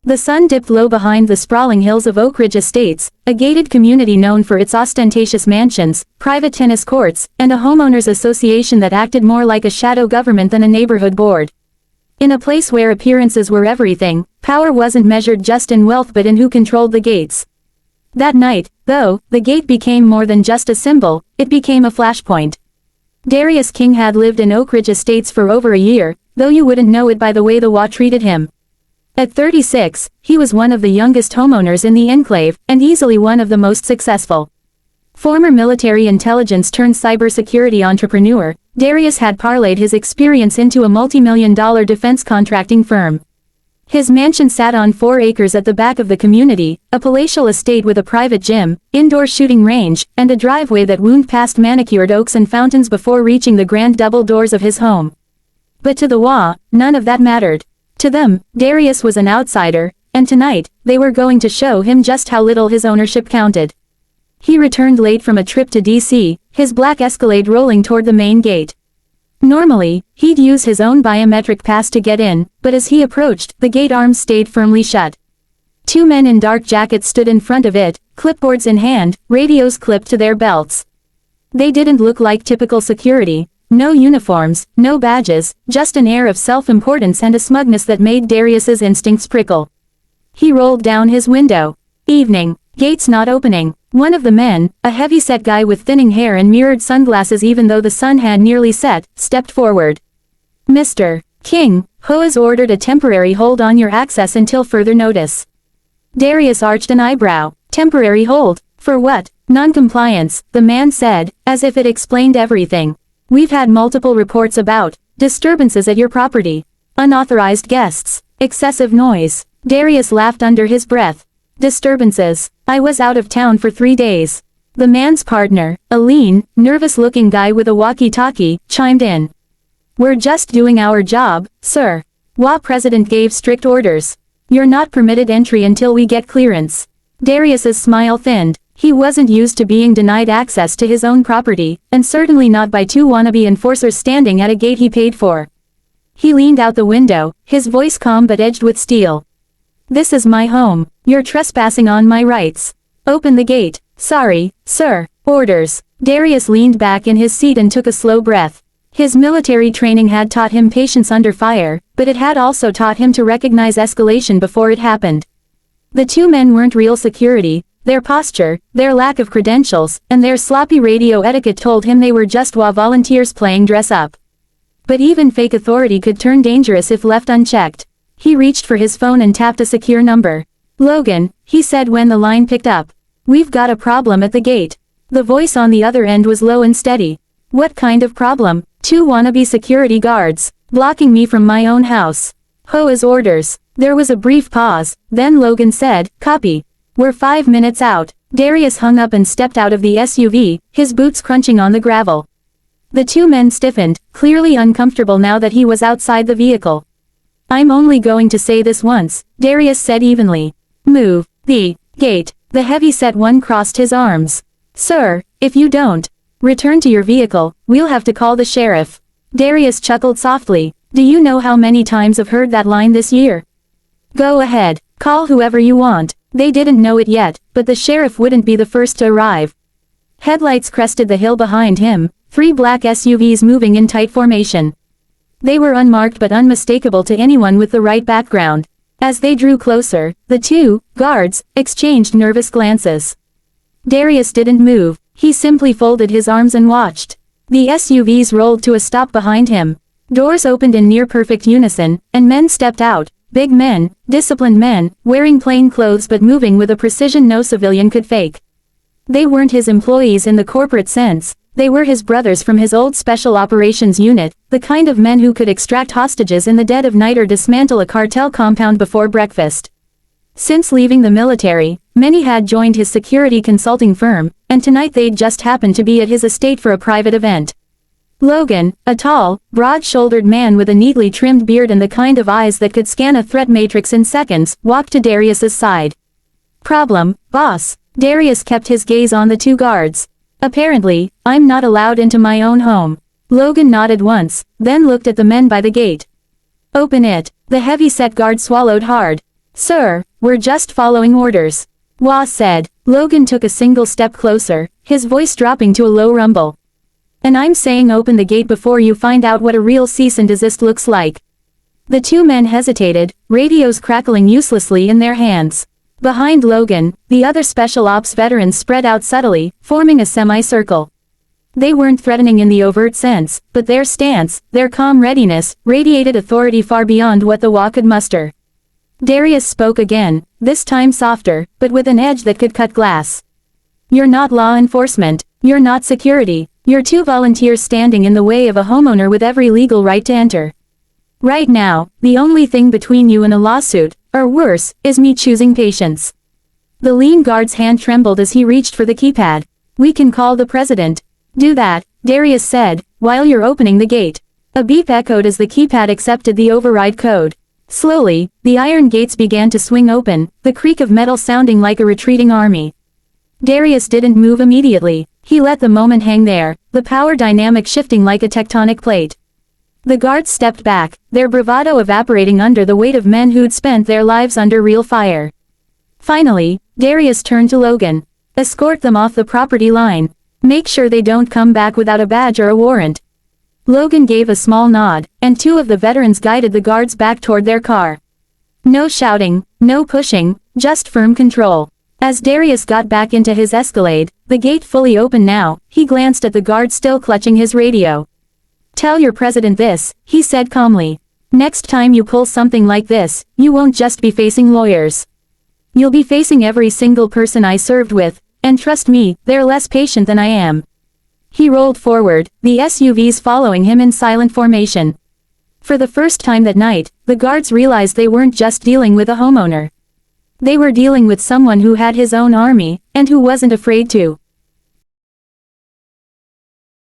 The sun dipped low behind the sprawling hills of Oak Ridge Estates, a gated community known for its ostentatious mansions, private tennis courts, and a homeowners association that acted more like a shadow government than a neighborhood board. In a place where appearances were everything, power wasn't measured just in wealth but in who controlled the gates. That night, though, the gate became more than just a symbol, it became a flashpoint. Darius King had lived in Oak Ridge Estates for over a year, though you wouldn't know it by the way the HOA treated him. At 36, he was one of the youngest homeowners in the enclave, and easily one of the most successful. Former military intelligence turned cybersecurity entrepreneur, Darius had parlayed his experience into a multi-million-dollar defense contracting firm. His mansion sat on 4 acres at the back of the community, a palatial estate with a private gym, indoor shooting range, and a driveway that wound past manicured oaks and fountains before reaching the grand double doors of his home. But to the HOA, none of that mattered. To them, Darius was an outsider, and tonight, they were going to show him just how little his ownership counted. He returned late from a trip to D.C., his black Escalade rolling toward the main gate. Normally, he'd use his own biometric pass to get in, but as he approached, the gate arms stayed firmly shut. 2 men in dark jackets stood in front of it, clipboards in hand, radios clipped to their belts. They didn't look like typical security. No uniforms, no badges, just an air of self-importance and a smugness that made Darius's instincts prickle. He rolled down his window. Evening. Gates not opening. One of the men, a heavy-set guy with thinning hair and mirrored sunglasses even though the sun had nearly set, stepped forward. Mr. King, HOA's ordered a temporary hold on your access until further notice. Darius arched an eyebrow. Temporary hold? For what? Non-compliance, the man said, as if it explained everything. We've had multiple reports about disturbances at your property. Unauthorized guests. Excessive noise. Darius laughed under his breath. Disturbances. I was out of town for 3 days. The man's partner, a lean, nervous-looking guy with a walkie-talkie, chimed in. We're just doing our job, sir. HOA president gave strict orders. You're not permitted entry until we get clearance. Darius's smile thinned. He wasn't used to being denied access to his own property, and certainly not by 2 wannabe enforcers standing at a gate he paid for. He leaned out the window, his voice calm but edged with steel. This is my home. You're trespassing on my rights. Open the gate. Sorry, sir. Orders. Darius leaned back in his seat and took a slow breath. His military training had taught him patience under fire, but it had also taught him to recognize escalation before it happened. The 2 men weren't real security. Their posture, their lack of credentials, and their sloppy radio etiquette told him they were just HOA volunteers playing dress-up. But even fake authority could turn dangerous if left unchecked. He reached for his phone and tapped a secure number. Logan, he said when the line picked up. We've got a problem at the gate. The voice on the other end was low and steady. What kind of problem? 2 wannabe security guards, blocking me from my own house. HOA's orders. There was a brief pause, then Logan said, copy. We're 5 minutes out. Darius hung up and stepped out of the SUV, his boots crunching on the gravel. The 2 men stiffened, clearly uncomfortable now that he was outside the vehicle. I'm only going to say this once, Darius said evenly. Move. The gate. The heavy-set one crossed his arms. Sir, if you don't return to your vehicle, we'll have to call the sheriff. Darius chuckled softly. Do you know how many times I've heard that line this year? Go ahead. Call whoever you want. They didn't know it yet, but the sheriff wouldn't be the first to arrive. Headlights crested the hill behind him, 3 black SUVs moving in tight formation. They were unmarked but unmistakable to anyone with the right background. As they drew closer, the 2 guards exchanged nervous glances. Darius didn't move. He simply folded his arms and watched. The SUVs rolled to a stop behind him. Doors opened in near-perfect unison, and men stepped out. Big men, disciplined men, wearing plain clothes but moving with a precision no civilian could fake. They weren't his employees in the corporate sense, they were his brothers from his old special operations unit, the kind of men who could extract hostages in the dead of night or dismantle a cartel compound before breakfast. Since leaving the military, many had joined his security consulting firm, and tonight they'd just happened to be at his estate for a private event. Logan, a tall, broad-shouldered man with a neatly trimmed beard and the kind of eyes that could scan a threat matrix in seconds, walked to Darius's side. Problem, boss. Darius kept his gaze on the 2 guards. Apparently, I'm not allowed into my own home. Logan nodded once, then looked at the men by the gate. Open it. The heavy-set guard swallowed hard. "Sir, we're just following orders," Wah said. Logan took a single step closer, his voice dropping to a low rumble. "And I'm saying open the gate before you find out what a real cease and desist looks like." The two men hesitated, radios crackling uselessly in their hands. Behind Logan, the other special ops veterans spread out subtly, forming a semicircle. They weren't threatening in the overt sense, but their stance, their calm readiness, radiated authority far beyond what the Wah could muster. Darius spoke again, this time softer, but with an edge that could cut glass. "You're not law enforcement, you're not security, you're two volunteers standing in the way of a homeowner with every legal right to enter. Right now, the only thing between you and a lawsuit, or worse, is me choosing patience." The lean guard's hand trembled as he reached for the keypad. "We can call the president." "Do that," Darius said, "while you're opening the gate." A beep echoed as the keypad accepted the override code. Slowly, the iron gates began to swing open, the creak of metal sounding like a retreating army. Darius didn't move immediately. He let the moment hang there, the power dynamic shifting like a tectonic plate. The guards stepped back, their bravado evaporating under the weight of men who'd spent their lives under real fire. Finally, Darius turned to Logan. "Escort them off the property line. Make sure they don't come back without a badge or a warrant." Logan gave a small nod, and two of the veterans guided the guards back toward their car. No shouting, no pushing, just firm control. As Darius got back into his Escalade, the gate fully open now, he glanced at the guard still clutching his radio. "Tell your president this," he said calmly. "Next time you pull something like this, you won't just be facing lawyers. You'll be facing every single person I served with, and trust me, they're less patient than I am." He rolled forward, the SUVs following him in silent formation. For the first time that night, the guards realized they weren't just dealing with a homeowner. They were dealing with someone who had his own army, and who wasn't afraid to.